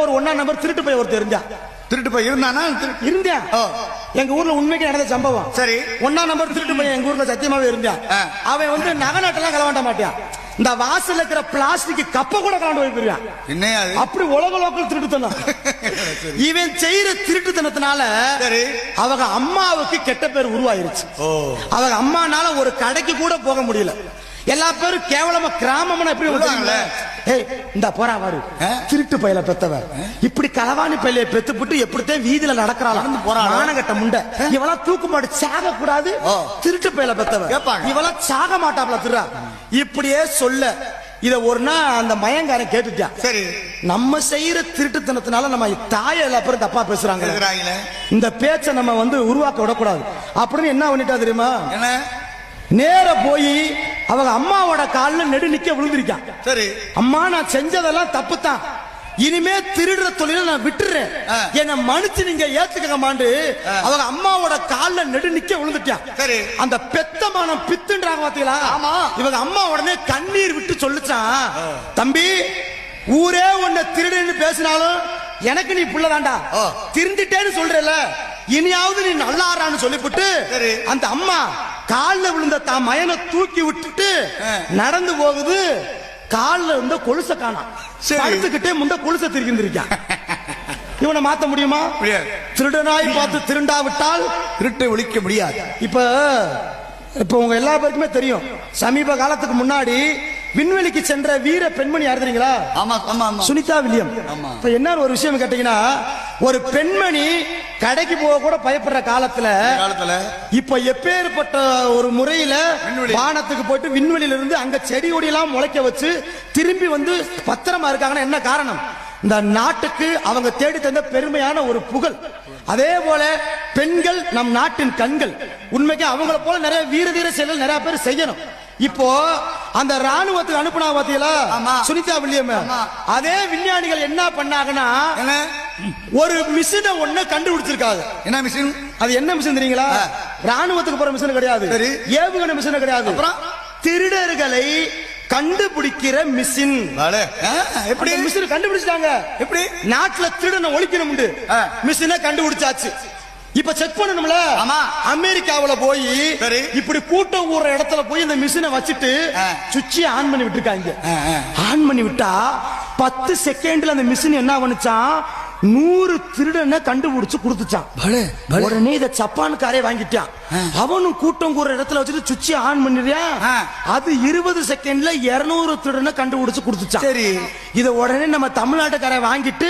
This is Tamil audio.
ஒரு 1ஆம் நம்பர் திருட்டு போய் ஒருத்தர் இருந்தா. திருட்டு போய் இருந்தானா? இருந்தேன். எங்க ஊர்ல உண்மைக்கு நடந்த சம்பவம். சரி. 1ஆம் நம்பர் திருட்டு போய் எங்க ஊர்ல சத்தியமாவே இருந்தான். அவன் வந்து நகை நட்டெல்லாம் கலவாண்ட மாட்டான். இந்த வாசல்ல இருக்கிற பிளாஸ்டிக் கப்ப கூட கலந்து போய் போயிருவான். என்ன அப்படி உலக லோக்கல் திருட்டுத்தனம். இவன் செய்யற திருட்டுத்தனத்தினால அவங்க அம்மாவுக்கு கெட்ட பேர் உருவாயிருச்சு. அவங்க அம்மானால ஒரு கடைக்கு கூட போக முடியல. எல்லா பேரும் கேவலமா கிராமம்னா எப்படி விடுவாங்கல்ல. இந்த போறா வாரு திருட்டு பையல பெத்தவ இப்படி களவாணி பையில பெத்துப்பட்டு எப்படித்தான் வீதியில நடக்கிறாள் மானகட்ட முண்டை இவெல்லாம் தூக்கு மாட்டு சாக கூடாது. திருட்டு பையில பெத்தவ இவெல்லாம் சாக மாட்டாப்ல திருடா இப்படியே சொல்ல இத ஒரு நாள் அந்த மயங்காரன் கேட்டுட்டான். சரி, நம்ம செய்யற திருட்டுத்தனத்தினால நம்ம தாயை எல்லா பேரும் தப்பா பேசுறாங்க. இந்த பேச்சை நம்ம வந்து உருவாக்க விடக்கூடாது அப்படின்னு என்ன பண்ணிட்டா தெரியுமா? நேர போய் அவங்க அம்மாவோட கால்ல நெடு நிக்க விழுந்திருக்கான். சரி, அம்மா நான் செஞ்சதெல்லாம் தப்பு தான், இனிமே திருடுற தொழில நான் விட்டுறேன், என்ன மன்னிச்சு நீங்க ஏத்துக்கமாண்டு அவங்க அம்மாவோட கால்ல நெடு நிக்க விழுந்துட்டான். சரி, அந்த பெத்தமானம் பித்துன்றாங்க பாத்தீங்களா? இவங்க அம்மா உடனே கண்ணீர் விட்டு சொல்லுச்சான், தம்பி ஊரே உன்னை திருடுன்னு பேசினாலும் எனக்கு நீ புள்ளதாண்டா, திருந்துட்டேன்னு சொல்றல, இனியாவது நீ நல்லாறான்னு சொல்லிவிட்டு அந்த அம்மா கால்ல விழுந்த தான் மயனை தூக்கி விட்டுட்டு நடந்து போகுது. கால்ல இருந்த கொலுச காணாம். படுத்துக்கிட்டே முந்த கொலுச திருக்கிந்திருக்கான். இவனை மாத்த முடியுமா? திருடனாய் பார்த்து திருண்டாவிட்டால் திருட்டை ஒழிக்க முடியாது. இப்ப உங்க எல்லா பேருக்குமே தெரியும், சமீப காலத்துக்கு முன்னாடி விண்வெளிக்கு சென்ற வீர பெண்மணி யாரு தெரியுங்களா? சுனிதா வில்லியம். இப்ப என்ன ஒரு விஷயம் கேட்டீங்கன்னா, ஒரு பெண்மணி கடைக்கு போக கூட பயப்படுற காலத்துல இப்ப எப்பேற்பட்ட ஒரு முறையில வானத்துக்கு போயிட்டு விண்வெளியில இருந்து அங்க செடி கொடி எல்லாம் முளைக்க வச்சு திரும்பி வந்து பத்திரமா இருக்காங்கன்னா என்ன காரணம்? இந்த நாட்டுக்கு அவங்க தேடி தந்த பெருமையான ஒரு புகழ். அதே போல பெண்கள் நம் நாட்டின் கண்கள். உண்மைக்கு அவங்கள போல நிறைய வீர தீர செயல்கள் நிறைய பேர் செய்யணும். இப்போ அந்த ராணுவத்துக்கு அனுப்புனா பாத்தீங்களா சுனிதா வில்லியம், அதே விஞ்ஞானிகள் என்ன பண்ணாங்கன்னா ஒரு மிஷினை ஒண்ணு கண்டுபிடிச்சிருக்காங்க. என்ன மிஷின்? அது என்ன மிஷின் தெரியுங்களா? ராணுவத்துக்கு போற மிஷின் கிடையாது, ஏவுகணை மிஷின் கிடையாது, திருடர்களை கண்டுபிடிக்கிற மிஷின். எப்படி மிஷின் கண்டுபிடிச்சாங்க? எப்படி நாட்டுல திருடனை ஒழிக்கணும் மிஷினை கண்டுபிடிச்சாச்சு. இப்ப செக் பண்ணணும்ல. அமெரிக்காவுல போய் இப்படி கூட்டம் ஊற இடத்துல போய் இந்த மிஷினை வச்சுட்டு சுவிட்சை ஆன் பண்ணி விட்டுருக்காங்க. ஆன் பண்ணி விட்டா 10 செகண்ட்ல அந்த மிஷின் என்ன பண்ணுச்சான், 100 திருடனை கண்டுபிடிச்சு கொடுத்துச்சான். உடனே இத ஜப்பான்காரே வாங்கிட்டான். அவனும் கூட்டம் கூற இடத்துல வச்சுட்டு சுவிட்சை ஆன் பண்ணிடுறான். அது 20 செகண்ட்ல 200 திருடனை கண்டுபிடிச்சு கொடுத்துச்சான். சரி, இத உடனே நம்ம தமிழ்நாட்டுக்காரன் வாங்கிட்டு